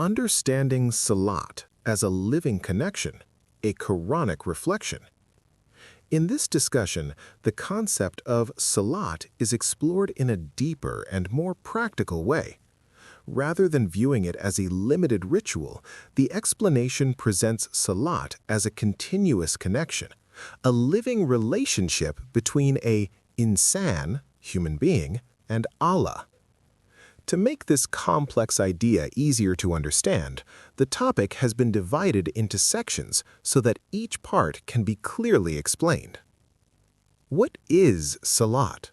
Understanding Salat as a living connection, a Qur'anic reflection. In this discussion, the concept of Salat is explored in a deeper and more practical way. Rather than viewing it as a limited ritual, the explanation presents Salat as a continuous connection, a living relationship between a insan, human being, and Allah. To make this complex idea easier to understand, the topic has been divided into sections so that each part can be clearly explained. What is Salat?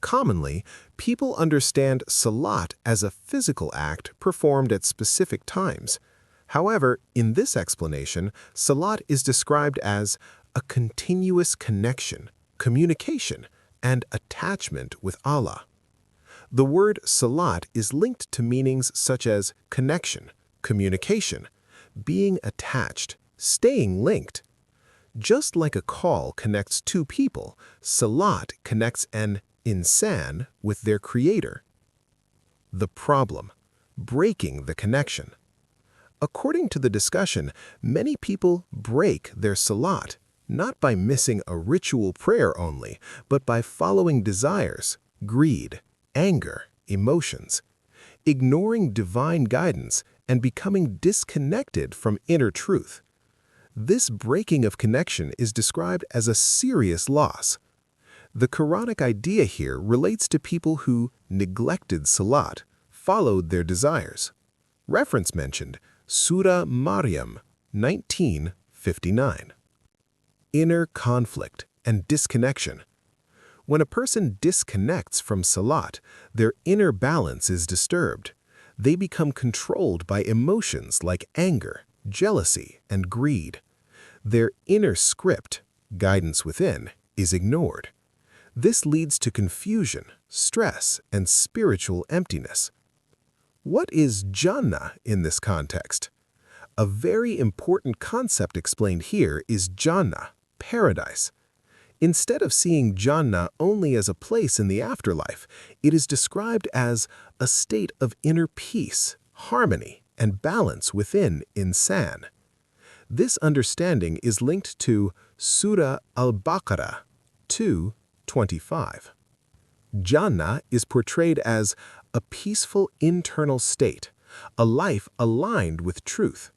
Commonly, people understand Salat as a physical act performed at specific times. However, in this explanation, Salat is described as a continuous connection, communication, and attachment with Allah. The word Salat is linked to meanings such as connection, communication, being attached, staying linked. Just like a call connects two people, Salat connects an insan with their creator. The problem: breaking the connection. According to the discussion, many people break their Salat, not by missing a ritual prayer only, but by following desires, greed, anger, emotions, ignoring divine guidance, and becoming disconnected from inner truth. This breaking of connection is described as a serious loss. The Quranic idea here relates to people who neglected Salat, followed their desires. Reference mentioned, Surah Maryam 19:59. Inner conflict and disconnection. When a person disconnects from Salat, their inner balance is disturbed. They become controlled by emotions like anger, jealousy, and greed. Their inner script, guidance within, is ignored. This leads to confusion, stress, and spiritual emptiness. What is Jannah in this context? A very important concept explained here is Jannah, paradise. Instead of seeing Jannah only as a place in the afterlife, it is described as a state of inner peace, harmony, and balance within insan. This understanding is linked to Surah Al-Baqarah 2:25. Jannah is portrayed as a peaceful internal state, a life aligned with truth,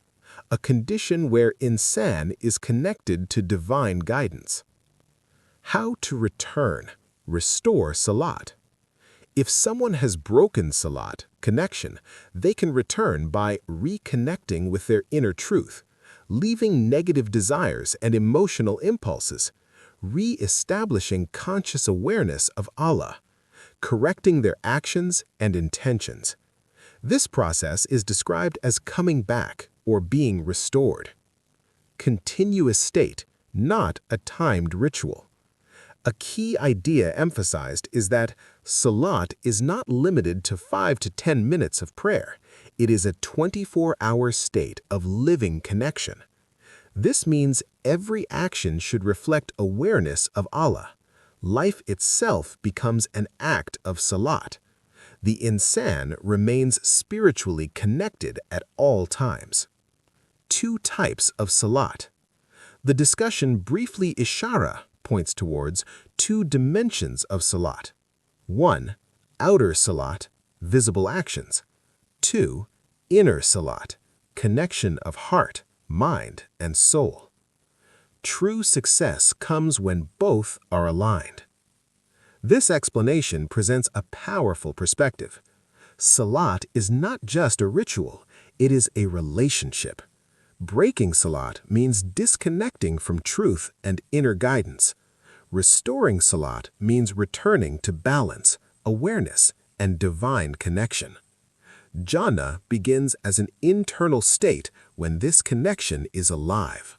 a condition where insan is connected to divine guidance. How to restore Salat. If someone has broken Salat, connection, they can return by reconnecting with their inner truth, leaving negative desires and emotional impulses, re-establishing conscious awareness of Allah, correcting their actions and intentions. This process is described as coming back or being restored. Continuous state, not a timed ritual. A key idea emphasized is that Salat is not limited to 5 to 10 minutes of prayer. It is a 24-hour state of living connection. This means every action should reflect awareness of Allah. Life itself becomes an act of Salat. The insan remains spiritually connected at all times. Two types of Salat. The discussion briefly ishara points towards two dimensions of Salat. 1. Outer Salat, visible actions. 2. Inner Salat, connection of heart, mind, and soul. True success comes when both are aligned. This explanation presents a powerful perspective. Salat is not just a ritual, it is a relationship. Breaking Salat means disconnecting from truth and inner guidance. Restoring Salat means returning to balance, awareness, and divine connection. Jannah begins as an internal state when this connection is alive.